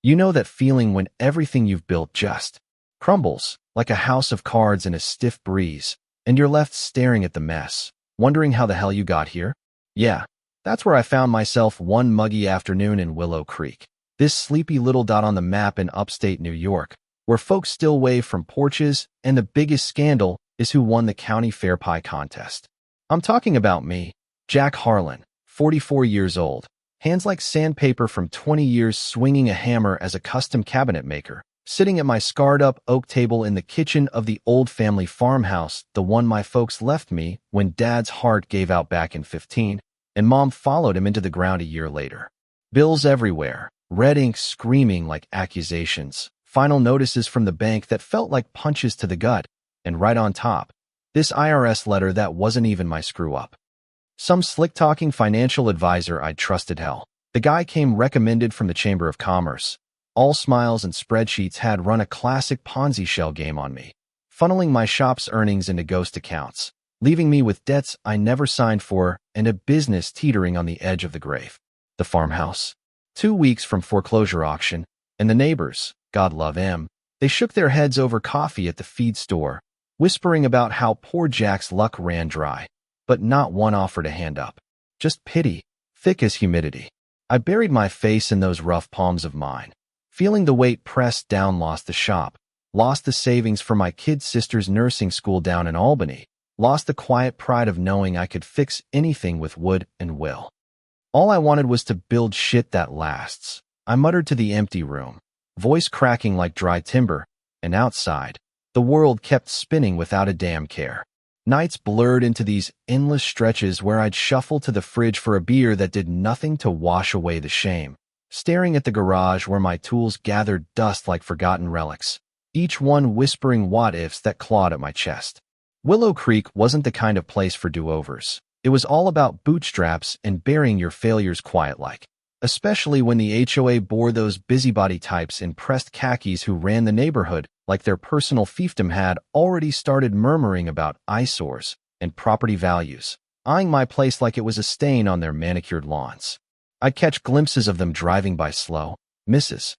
You know that feeling when everything you've built just crumbles, like a house of cards in a stiff breeze, and you're left staring at the mess, wondering how the hell you got here? Yeah, that's where I found myself one muggy afternoon in Willow Creek, this sleepy little dot on the map in upstate New York, where folks still wave from porches, and the biggest scandal is who won the county fair pie contest. I'm talking about me, Jack Harlan, 44 years old, hands like sandpaper from 20 years swinging a hammer as a custom cabinet maker, sitting at my scarred-up oak table in the kitchen of the old family farmhouse, the one my folks left me when Dad's heart gave out back in 15, and Mom followed him into the ground a year later. Bills everywhere, red ink screaming like accusations, final notices from the bank that felt like punches to the gut, and right on top, this IRS letter that wasn't even my screw-up. Some slick-talking financial advisor I'd trusted hell. The guy came recommended from the Chamber of Commerce. All smiles and spreadsheets had run a classic Ponzi shell game on me, funneling my shop's earnings into ghost accounts, leaving me with debts I never signed for and a business teetering on the edge of the grave. The farmhouse. 2 weeks from foreclosure auction, and the neighbors, God love them, they shook their heads over coffee at the feed store, whispering about how poor Jack's luck ran dry, but not one offered a hand up. Just pity, thick as humidity. I buried my face in those rough palms of mine, feeling the weight pressed down. Lost the shop, lost the savings for my kid sister's nursing school down in Albany, lost the quiet pride of knowing I could fix anything with wood and will. All I wanted was to build shit that lasts. I muttered to the empty room, voice cracking like dry timber, and outside, the world kept spinning without a damn care. Nights blurred into these endless stretches where I'd shuffle to the fridge for a beer that did nothing to wash away the shame, staring at the garage where my tools gathered dust like forgotten relics, each one whispering what-ifs that clawed at my chest. Willow Creek wasn't the kind of place for do-overs. It was all about bootstraps and burying your failures quiet-like, especially when the HOA bore those busybody types in pressed khakis who ran the neighborhood like their personal fiefdom had already started murmuring about eyesores and property values, eyeing my place like it was a stain on their manicured lawns. I'd catch glimpses of them driving by slow, Mrs.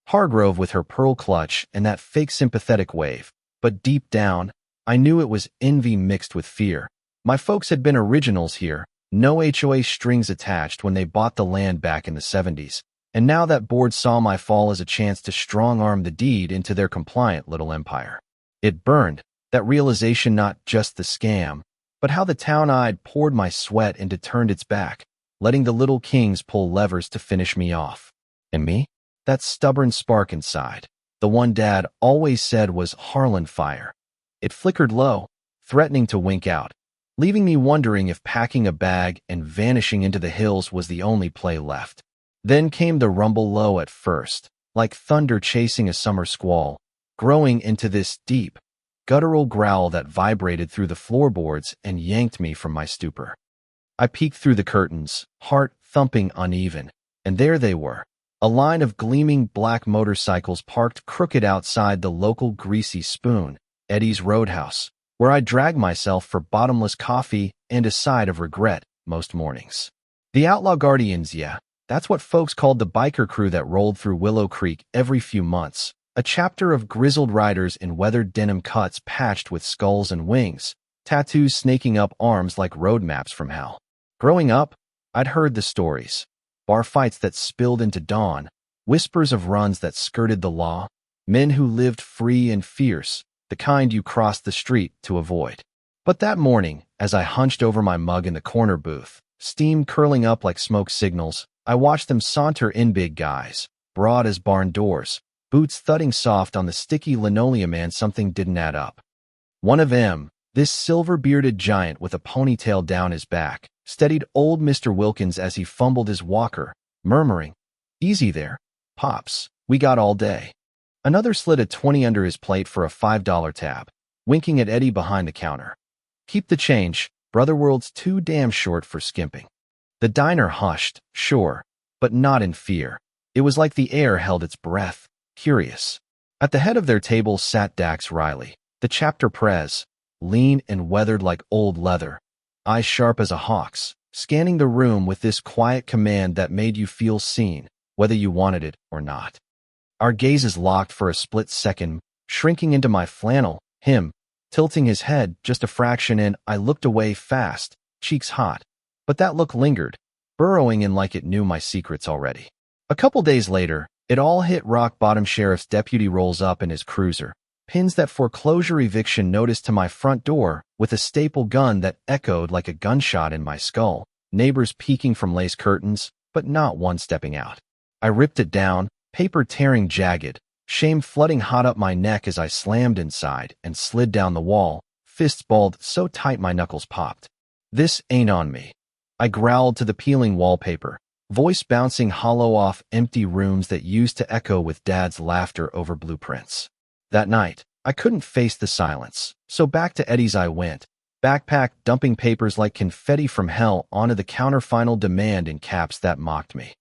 Hargrove with her pearl clutch and that fake sympathetic wave, but deep down, I knew it was envy mixed with fear. My folks had been originals here, no HOA strings attached when they bought the land back in the 70s, and now that board saw my fall as a chance to strong-arm the deed into their compliant little empire. It burned, that realization, not just the scam, but how the town I'd poured my sweat into turned its back, letting the little kings pull levers to finish me off. And me? That stubborn spark inside, the one Dad always said was Harlan fire. It flickered low, threatening to wink out, leaving me wondering if packing a bag and vanishing into the hills was the only play left. Then came the rumble, low at first, like thunder chasing a summer squall, growing into this deep, guttural growl that vibrated through the floorboards and yanked me from my stupor. I peeked through the curtains, heart thumping uneven, and there they were, a line of gleaming black motorcycles parked crooked outside the local Greasy Spoon, Eddie's Roadhouse, where I dragged myself for bottomless coffee and a side of regret most mornings. The Outlaw Guardians, yeah. That's what folks called the biker crew that rolled through Willow Creek every few months, a chapter of grizzled riders in weathered denim cuts patched with skulls and wings, tattoos snaking up arms like road maps from hell. Growing up, I'd heard the stories. Bar fights that spilled into dawn, whispers of runs that skirted the law, men who lived free and fierce, the kind you crossed the street to avoid. But that morning, as I hunched over my mug in the corner booth, steam curling up like smoke signals, I watched them saunter in, big guys, broad as barn doors, boots thudding soft on the sticky linoleum, and something didn't add up. One of them, this silver-bearded giant with a ponytail down his back, steadied old Mr. Wilkins as he fumbled his walker, murmuring, "Easy there, Pops, we got all day." Another slid a 20 under his plate for a $5 tab, winking at Eddie behind the counter. "Keep the change, Brotherworld's too damn short for skimping." The diner hushed, sure, but not in fear. It was like the air held its breath, curious. At the head of their table sat Dax Riley, the chapter prez, lean and weathered like old leather, eyes sharp as a hawk's, scanning the room with this quiet command that made you feel seen, whether you wanted it or not. Our gazes locked for a split second, shrinking into my flannel, him, tilting his head just a fraction in. I looked away fast, cheeks hot. But that look lingered, burrowing in like it knew my secrets already. A couple days later, it all hit rock bottom. Sheriff's deputy rolls up in his cruiser, pins that foreclosure eviction notice to my front door with a staple gun that echoed like a gunshot in my skull. Neighbors peeking from lace curtains, but not one stepping out. I ripped it down, paper tearing jagged, shame flooding hot up my neck as I slammed inside and slid down the wall, fists balled so tight my knuckles popped. This ain't on me. I growled to the peeling wallpaper, voice bouncing hollow off empty rooms that used to echo with Dad's laughter over blueprints. That night, I couldn't face the silence, so back to Eddie's I went, backpack dumping papers like confetti from hell onto the counter. Final demand in caps that mocked me.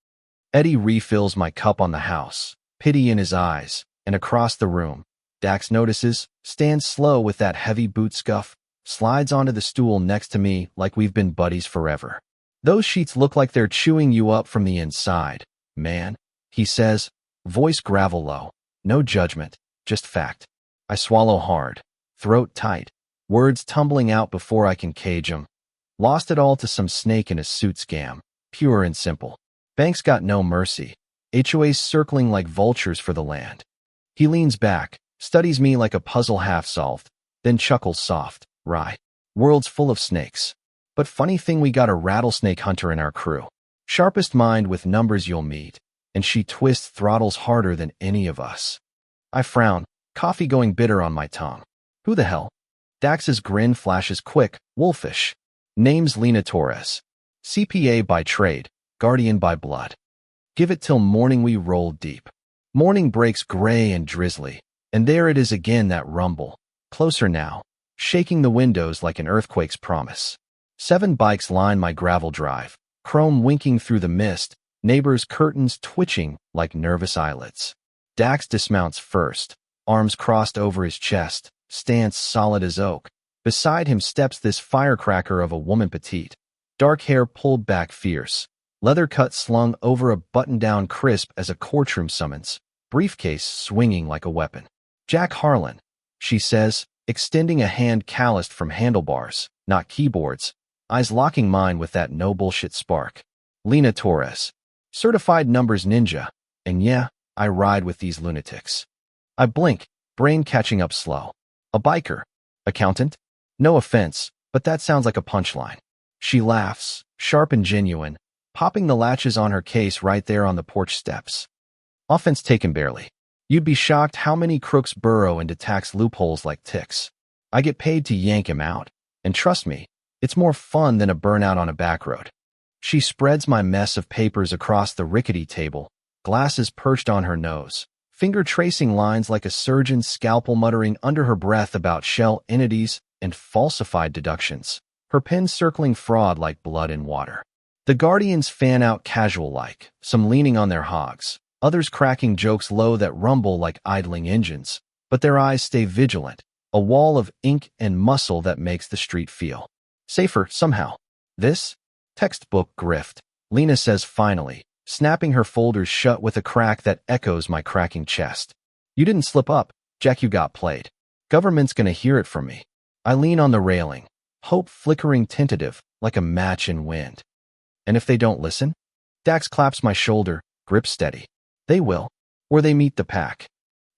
Eddie refills my cup on the house, pity in his eyes, and across the room. Dax notices, stands slow with that heavy boot scuff, slides onto the stool next to me like we've been buddies forever. Those sheets look like they're chewing you up from the inside, man, he says, voice gravel low. No judgment, just fact. I swallow hard, throat tight, words tumbling out before I can cage 'em. Lost it all to some snake in a suit scam, pure and simple. Banks got no mercy, HOAs circling like vultures for the land. He leans back, studies me like a puzzle half solved, then chuckles soft, right. World's full of snakes. But funny thing, we got a rattlesnake hunter in our crew. Sharpest mind with numbers you'll meet, and she twists throttles harder than any of us. I frown, coffee going bitter on my tongue. Who the hell? Dax's grin flashes quick, wolfish. Name's Lena Torres. CPA by trade, guardian by blood. Give it till morning. We roll deep. Morning breaks gray and drizzly, and there it is again, that rumble. Closer now, shaking the windows like an earthquake's promise. 7 bikes line my gravel drive, chrome winking through the mist, neighbors' curtains twitching like nervous eyelids. Dax dismounts first, arms crossed over his chest, stance solid as oak. Beside him steps this firecracker of a woman, petite, dark hair pulled back fierce, leather cut slung over a button-down crisp as a courtroom summons, briefcase swinging like a weapon. Jack Harlan, she says, extending a hand calloused from handlebars, not keyboards, eyes locking mine with that no bullshit spark. Lena Torres, certified numbers ninja, and yeah, I ride with these lunatics. I blink, brain catching up slow. A biker? Accountant? No offense, but that sounds like a punchline. She laughs, sharp and genuine, popping the latches on her case right there on the porch steps. Offense taken barely. You'd be shocked how many crooks burrow into tax loopholes like ticks. I get paid to yank him out, and trust me, it's more fun than a burnout on a back road. She spreads my mess of papers across the rickety table, glasses perched on her nose, finger tracing lines like a surgeon's scalpel, muttering under her breath about shell entities and falsified deductions, her pen circling fraud like blood in water. The guardians fan out casual-like, some leaning on their hogs, others cracking jokes low that rumble like idling engines, but their eyes stay vigilant, a wall of ink and muscle that makes the street feel safer somehow. This? Textbook grift, Lena says finally, snapping her folders shut with a crack that echoes my cracking chest. You didn't slip up, Jack, you got played. Government's gonna hear it from me. I lean on the railing, hope flickering tentative, like a match in wind. And if they don't listen? Dax claps my shoulder, grip steady. They will, or they meet the pack.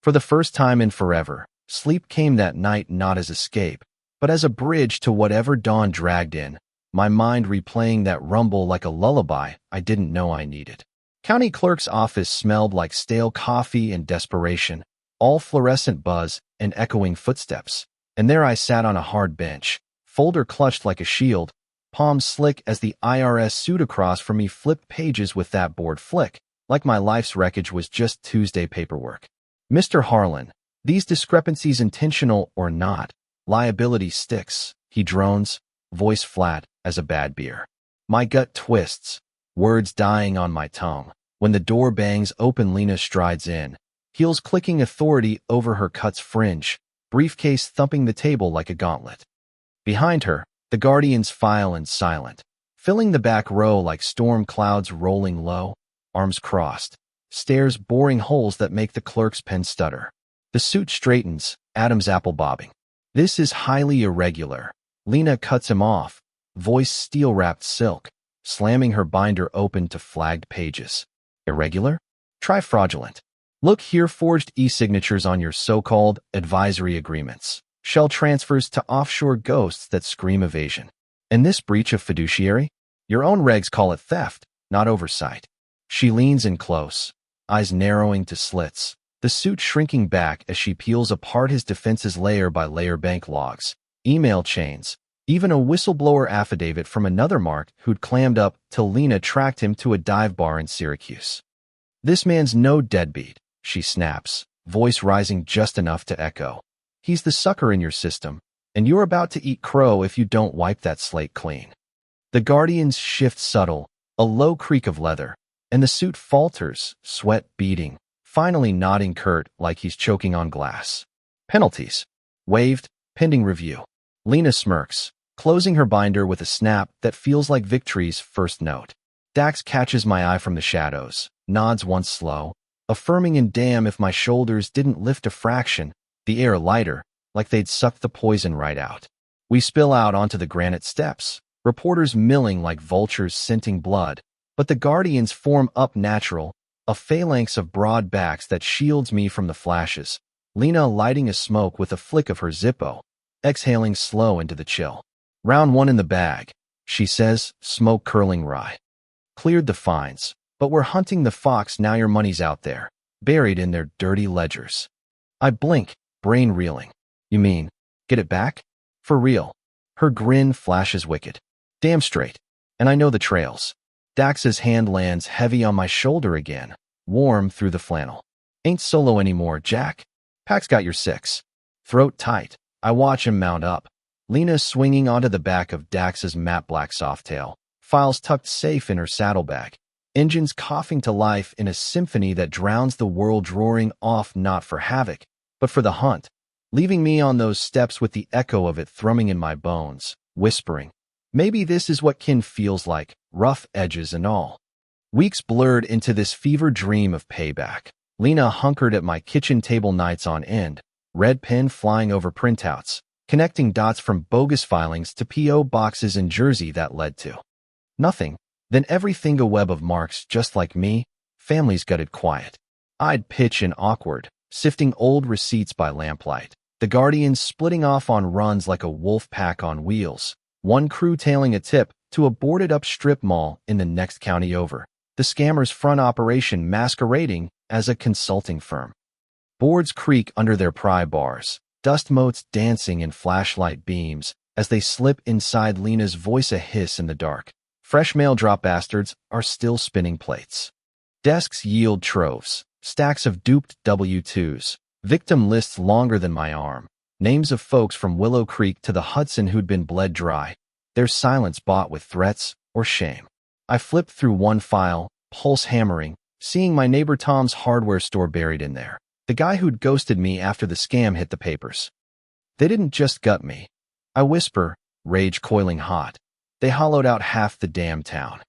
For the first time in forever, sleep came that night not as escape, but as a bridge to whatever dawn dragged in, my mind replaying that rumble like a lullaby I didn't know I needed. County clerk's office smelled like stale coffee and desperation, all fluorescent buzz and echoing footsteps. And there I sat on a hard bench, folder clutched like a shield, palms slick as the IRS suit across from me flipped pages with that bored flick, like my life's wreckage was just Tuesday paperwork. Mr. Harlan, these discrepancies, intentional or not, liability sticks, he drones, voice flat as a bad beer. My gut twists, words dying on my tongue. When the door bangs open, Lena strides in, heels clicking authority over her cut's fringe, briefcase thumping the table like a gauntlet. Behind her, the guardians file in silent, filling the back row like storm clouds rolling low, arms crossed, stares boring holes that make the clerk's pen stutter. The suit straightens, Adam's apple bobbing. This is highly irregular. Lena cuts him off, voice steel-wrapped silk, slamming her binder open to flagged pages. Irregular? Try fraudulent. Look here, forged e-signatures on your so-called advisory agreements. Shell transfers to offshore ghosts that scream evasion. And this breach of fiduciary? Your own regs call it theft, not oversight. She leans in close, eyes narrowing to slits, the suit shrinking back as she peels apart his defenses layer by layer: bank logs, email chains, even a whistleblower affidavit from another mark who'd clammed up till Lena tracked him to a dive bar in Syracuse. This man's no deadbeat, she snaps, voice rising just enough to echo. He's the sucker in your system, and you're about to eat crow if you don't wipe that slate clean. The Guardian's shift subtle, a low creak of leather, and the suit falters, sweat beading, finally nodding curt like he's choking on glass. Penalties. Waived, pending review. Lena smirks, closing her binder with a snap that feels like victory's first note. Dax catches my eye from the shadows, nods once slow, affirming in damn if my shoulders didn't lift a fraction, the air lighter, like they'd sucked the poison right out. We spill out onto the granite steps, reporters milling like vultures scenting blood, but the Guardians form up natural, a phalanx of broad backs that shields me from the flashes, Lena lighting a smoke with a flick of her Zippo, exhaling slow into the chill. Round one in the bag, she says, smoke curling wry. Cleared the fines, but we're hunting the fox now. Your money's out there, buried in their dirty ledgers. I blink, brain reeling. You mean, get it back? For real? Her grin flashes wicked. Damn straight. And I know the trails. Dax's hand lands heavy on my shoulder again, warm through the flannel. Ain't solo anymore, Jack. Pack's got your six. Throat tight, I watch him mount up. Lena swinging onto the back of Dax's matte black softail, files tucked safe in her saddlebag. Engines coughing to life in a symphony that drowns the world roaring off, not for havoc, but for the hunt, leaving me on those steps with the echo of it thrumming in my bones, whispering, maybe this is what kin feels like, rough edges and all. Weeks blurred into this fever dream of payback. Lena hunkered at my kitchen table nights on end, red pen flying over printouts, connecting dots from bogus filings to P.O. boxes in Jersey that led to nothing. Then everything, a web of marks just like me, families gutted quiet. I'd pitch and awkward, sifting old receipts by lamplight. The Guardians splitting off on runs like a wolf pack on wheels, one crew tailing a tip to a boarded-up strip mall in the next county over, the scammer's front operation masquerading as a consulting firm. Boards creak under their pry bars, dust motes dancing in flashlight beams as they slip inside, Lena's voice a hiss in the dark. Fresh mail drop bastards are still spinning plates. Desks yield troves, stacks of duped W-2s, victim lists longer than my arm, names of folks from Willow Creek to the Hudson who'd been bled dry, their silence bought with threats or shame. I flipped through one file, pulse hammering, seeing my neighbor Tom's hardware store buried in there, the guy who'd ghosted me after the scam hit the papers. They didn't just gut me. I whisper, rage coiling hot. They hollowed out half the damn town.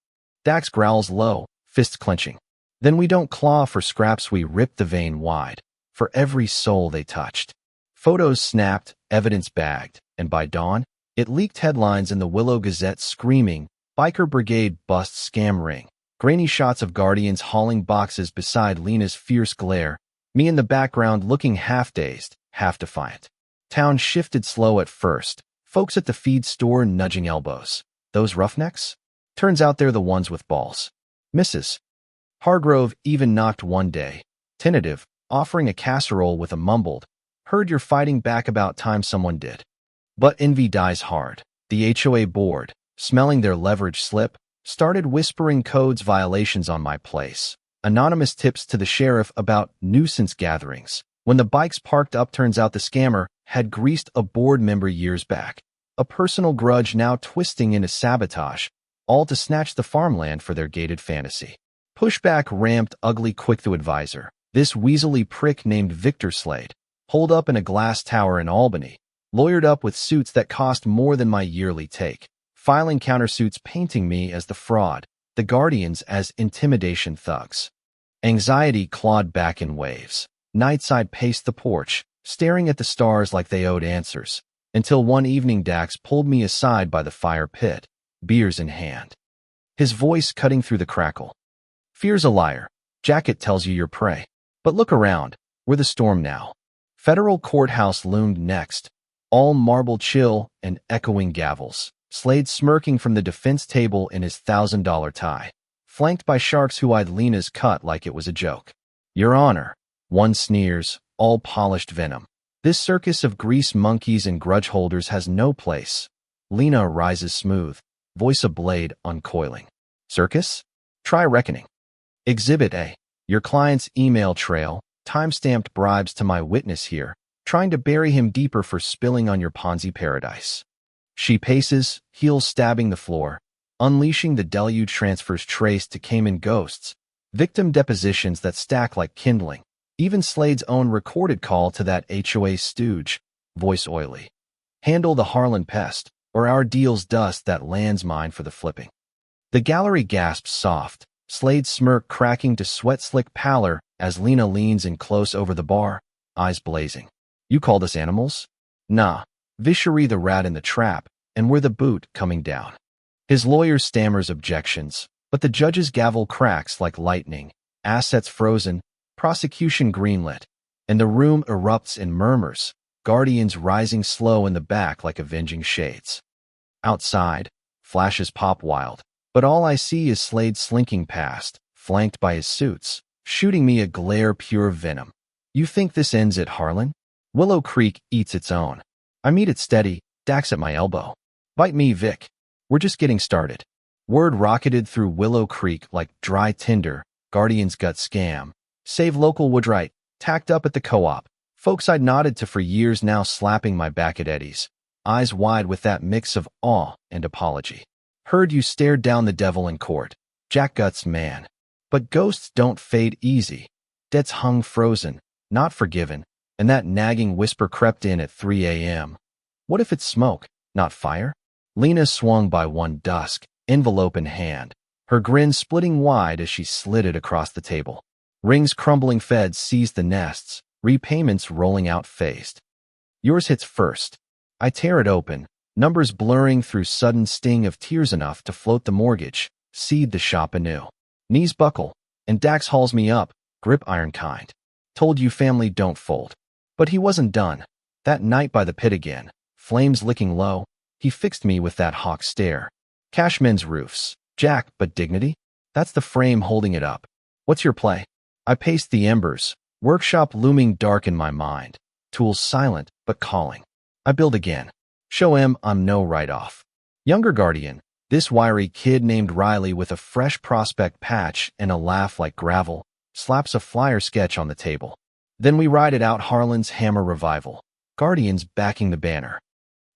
Dax growls low, fist clenching. Then we don't claw for scraps, we rip the vein wide, for every soul they touched. Photos snapped, evidence bagged, and by dawn, it leaked headlines in the Willow Gazette screaming, Biker Brigade busts scam ring. Grainy shots of Guardians hauling boxes beside Lena's fierce glare, me in the background looking half-dazed, half-defiant. Town shifted slow at first, folks at the feed store nudging elbows. Those roughnecks? Turns out they're the ones with balls. Mrs. Hargrove even knocked one day, tentative, offering a casserole with a mumbled, heard you're fighting back, about time someone did. But envy dies hard. The HOA board, smelling their leverage slip, started whispering codes violations on my place. Anonymous tips to the sheriff about nuisance gatherings. When the bikes parked up, turns out the scammer had greased a board member years back. A personal grudge now twisting into sabotage, all to snatch the farmland for their gated fantasy. Pushback ramped ugly quick. The advisor, this weaselly prick named Victor Slade, holed up in a glass tower in Albany, lawyered up with suits that cost more than my yearly take, filing countersuits painting me as the fraud, the Guardians as intimidation thugs. Anxiety clawed back in waves. Nights I'd paced the porch, staring at the stars like they owed answers, until one evening Dax pulled me aside by the fire pit, beers in hand. His voice cutting through the crackle. Fear's a liar. Jacket tells you you're prey. But look around. We're the storm now. Federal courthouse loomed next, all marble chill and echoing gavels. Slade smirking from the defense table in his $1,000 tie, flanked by sharks who eyed Lena's cut like it was a joke. Your Honor, one sneers, all polished venom. This circus of grease monkeys and grudge holders has no place. Lena rises smooth, voice a blade uncoiling. Circus? Try reckoning. Exhibit A. Your client's email trail, time-stamped bribes to my witness here, trying to bury him deeper for spilling on your Ponzi paradise. She paces, heels stabbing the floor, unleashing the deluge transfers traced to Cayman ghosts, victim depositions that stack like kindling, even Slade's own recorded call to that HOA stooge, voice oily. Handle the Harlan pest, or our deal's dust that lands mine for the flipping. The gallery gasps soft, Slade's smirk cracking to sweat-slick pallor as Lena leans in close over the bar, eyes blazing. You called us animals? Nah, Vishari the rat in the trap, and we're the boot coming down. His lawyer stammers objections, but the judge's gavel cracks like lightning, assets frozen, prosecution greenlit, and the room erupts in murmurs, guardians rising slow in the back like avenging shades. Outside, flashes pop wild, but all I see is Slade slinking past, flanked by his suits, shooting me a glare pure venom. You think this ends at Harlan? Willow Creek eats its own. I meet it steady, Dax at my elbow. Bite me, Vic. We're just getting started. Word rocketed through Willow Creek like dry tinder, Guardian's gut scam. Save local Woodwright, tacked up at the co-op. Folks I'd nodded to for years now slapping my back at Eddie's, eyes wide with that mix of awe and apology. Heard you stared down the devil in court. Jack Guts man. But ghosts don't fade easy. Debts hung frozen, not forgiven, and that nagging whisper crept in at 3 a.m. What if it's smoke, not fire? Lena swung by one dusk, envelope in hand, her grin splitting wide as she slid it across the table. Rings crumbling feds seized the nests, repayments rolling out phased. Yours hits first. I tear it open, numbers blurring through sudden sting of tears enough to float the mortgage, seed the shop anew. Knees buckle, and Dax hauls me up, grip iron kind. Told you family don't fold. But he wasn't done. That night by the pit again, flames licking low, he fixed me with that hawk stare. Cashmen's roofs. Jack, but dignity? That's the frame holding it up. What's your play? I paced the embers, workshop looming dark in my mind, tools silent but calling. I build again. Show him I'm no write-off. Younger guardian, this wiry kid named Riley with a fresh prospect patch and a laugh like gravel, slaps a flyer sketch on the table. Then we ride it out Harlan's Hammer Revival. Guardians backing the banner.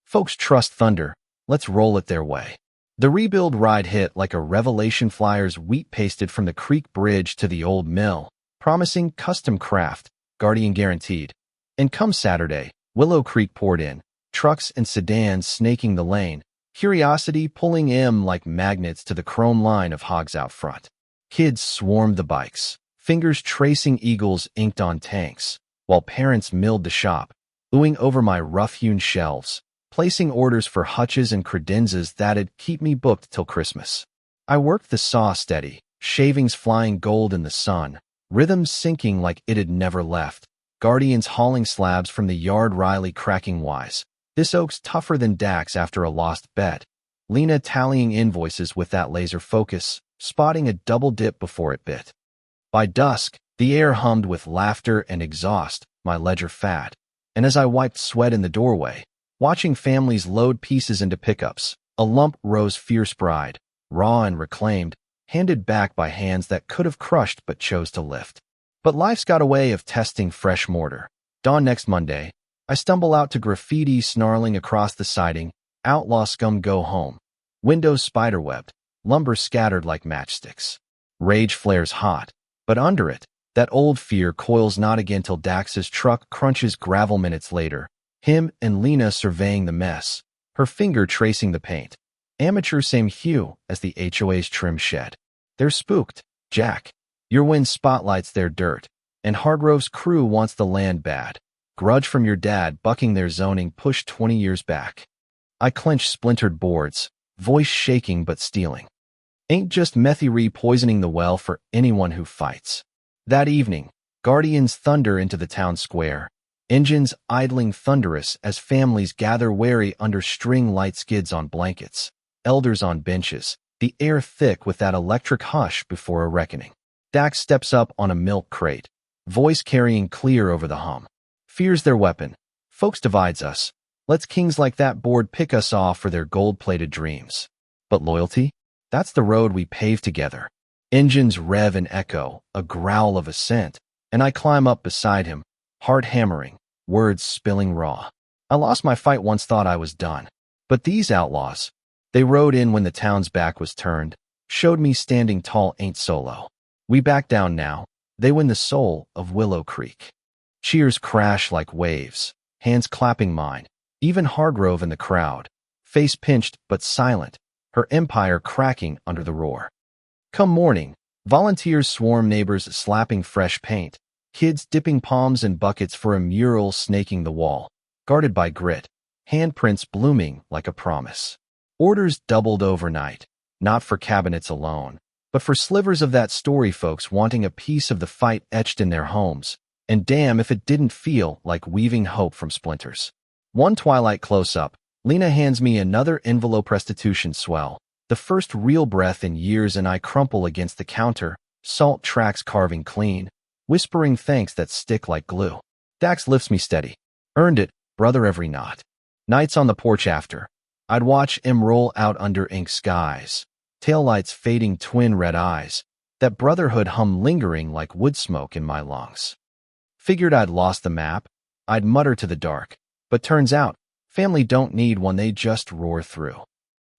Folks trust Thunder. Let's roll it their way. The rebuild ride hit like a Revelation Flyers wheat pasted from the creek bridge to the old mill, promising custom craft, Guardian guaranteed. And come Saturday, Willow Creek poured in, trucks and sedans snaking the lane, curiosity pulling M like magnets to the chrome line of hogs out front. Kids swarmed the bikes, fingers tracing eagles inked on tanks, while parents milled the shop, oohing over my rough-hewn shelves, placing orders for hutches and credenzas that'd keep me booked till Christmas. I worked the saw steady, shavings flying gold in the sun, rhythms sinking like it had never left, guardians hauling slabs from the yard Riley cracking wise. This oak's tougher than Dax after a lost bet. Lena tallying invoices with that laser focus, spotting a double dip before it bit. By dusk, the air hummed with laughter and exhaust, my ledger fat, and as I wiped sweat in the doorway, watching families load pieces into pickups, a lump rose fierce pride, raw and reclaimed, handed back by hands that could have crushed but chose to lift. But life's got a way of testing fresh mortar. Dawn next Monday, I stumble out to graffiti snarling across the siding, outlaw scum go home. Windows spiderwebbed, lumber scattered like matchsticks. Rage flares hot, but under it, that old fear coils not again till Dax's truck crunches gravel minutes later, him and Lena surveying the mess, her finger tracing the paint. Amateur same hue as the HOA's trim shed. They're spooked, Jack. Your wind spotlights their dirt, and Hargrove's crew wants the land bad. Grudge from your dad bucking their zoning pushed 20 years back. I clench splintered boards, voice shaking but stealing. Ain't just Methy poisoning the well for anyone who fights. That evening, Guardians thunder into the town square, engines idling thunderous as families gather wary under string light skids on blankets, elders on benches, the air thick with that electric hush before a reckoning. Dax steps up on a milk crate, voice carrying clear over the hum. Fear's their weapon. Folks divides us. Lets kings like that board pick us off for their gold-plated dreams. But loyalty? That's the road we pave together. Engines rev and echo, a growl of assent, and I climb up beside him, heart hammering, words spilling raw. I lost my fight once, thought I was done. But these outlaws, they rode in when the town's back was turned, showed me standing tall ain't solo. We back down now. They win the soul of Willow Creek. Cheers crash like waves, hands clapping mine, even Hargrove in the crowd, face pinched but silent, her empire cracking under the roar. Come morning, volunteers swarm, neighbors slapping fresh paint, kids dipping palms in buckets for a mural snaking the wall, guarded by grit, handprints blooming like a promise. Orders doubled overnight, not for cabinets alone, but for slivers of that story, folks wanting a piece of the fight etched in their homes, and damn if it didn't feel like weaving hope from splinters. One twilight close-up, Lena hands me another envelope, restitution swell, the first real breath in years, and I crumple against the counter, salt tracks carving clean, whispering thanks that stick like glue. Dax lifts me steady. Earned it, brother, every knot. Nights on the porch after, I'd watch him roll out under ink skies, taillights fading, twin red eyes, that brotherhood hum lingering like wood smoke in my lungs. Figured I'd lost the map, I'd mutter to the dark, but turns out, family don't need one, they just roar through.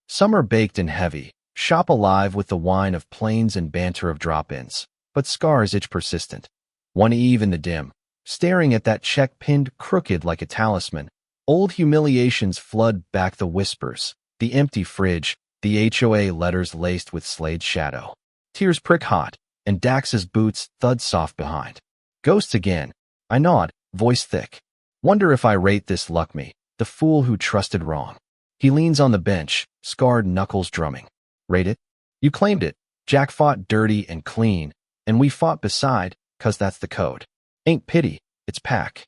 Summer baked and heavy, shop alive with the wine of plains and banter of drop-ins, but scars itch persistent. One eve in the dim, staring at that check pinned crooked like a talisman, old humiliations flood back, the whispers, the empty fridge, the HOA letters laced with Slade's shadow. Tears prick hot, and Dax's boots thud soft behind. Ghosts again. I nod, voice thick. Wonder if I rate this luck me, the fool who trusted wrong. He leans on the bench, scarred knuckles drumming. Rate it? You claimed it. Jack fought dirty and clean, and we fought beside, 'cause that's the code. Ain't pity, it's pack.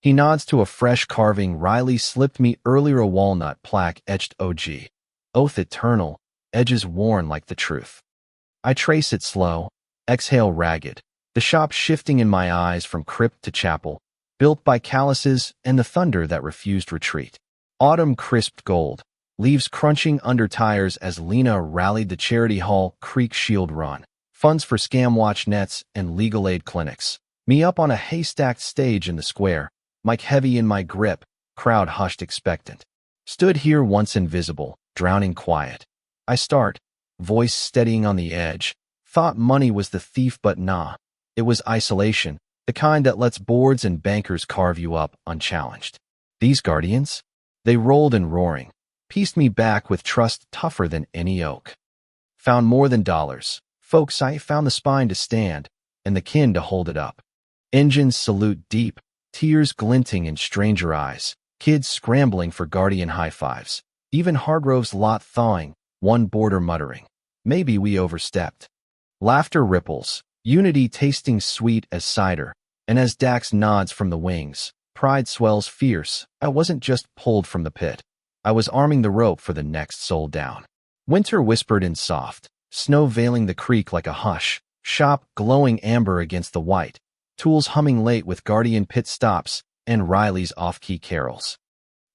He nods to a fresh carving Riley slipped me earlier, a walnut plaque etched OG. Oath eternal, edges worn like the truth. I trace it slow, exhale ragged, the shop shifting in my eyes from crypt to chapel, built by calluses and the thunder that refused retreat. Autumn crisped gold, leaves crunching under tires as Lena rallied the Charity Hall Creek Shield run, funds for scam watch nets and legal aid clinics. Me up on a haystacked stage in the square, mic heavy in my grip, crowd hushed expectant. Stood here once invisible, drowning quiet. I start, voice steadying on the edge, thought money was the thief, but nah. It was isolation, the kind that lets boards and bankers carve you up unchallenged. These guardians? They rolled and roaring, pieced me back with trust tougher than any oak. Found more than dollars. Folks, I found the spine to stand, and the kin to hold it up. Engines salute deep, tears glinting in stranger eyes, kids scrambling for guardian high fives. Even Hargrove's lot thawing, one boarder muttering, maybe we overstepped. Laughter ripples, unity tasting sweet as cider, and as Dax nods from the wings, pride swells fierce. I wasn't just pulled from the pit. I was arming the rope for the next soul down. Winter whispered in soft, snow veiling the creek like a hush, shop glowing amber against the white, tools humming late with guardian pit stops and Riley's off-key carols.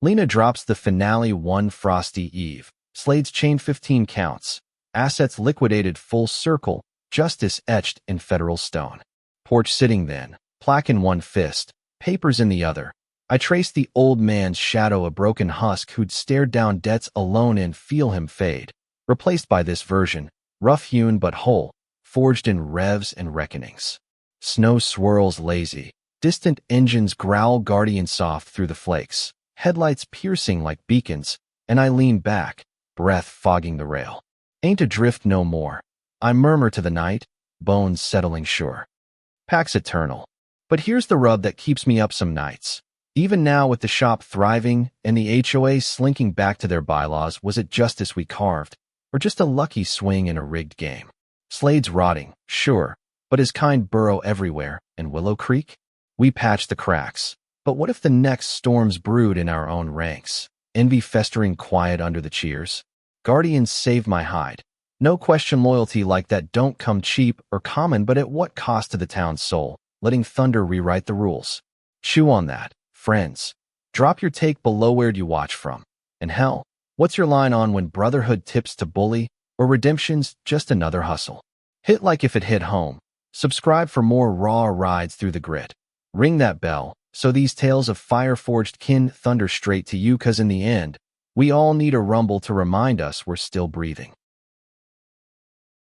Lena drops the finale one frosty eve, Slade's chain 15 counts, assets liquidated full circle, justice etched in federal stone. Porch sitting then, plaque in one fist, papers in the other. I trace the old man's shadow, a broken husk who'd stared down debts alone and feel him fade, replaced by this version, rough-hewn but whole, forged in revs and reckonings. Snow swirls lazy, distant engines growl guardian soft through the flakes, headlights piercing like beacons, and I lean back, breath fogging the rail. Ain't adrift no more. I murmur to the night, bones settling sure. Pax eternal. But here's the rub that keeps me up some nights. Even now with the shop thriving and the HOA slinking back to their bylaws, was it justice we carved, or just a lucky swing in a rigged game? Slade's rotting, sure, but his kind burrow everywhere, and Willow Creek? We patch the cracks. But what if the next storms brewed in our own ranks? Envy festering quiet under the cheers? Guardians save my hide. No question loyalty like that don't come cheap or common, but at what cost to the town's soul? Letting thunder rewrite the rules. Chew on that, friends. Drop your take below where'd you watch from. And hell, what's your line on when brotherhood tips to bully or redemption's just another hustle? Hit like if it hit home. Subscribe for more raw rides through the grit. Ring that bell so these tales of fire-forged kin thunder straight to you, 'cause in the end, we all need a rumble to remind us we're still breathing.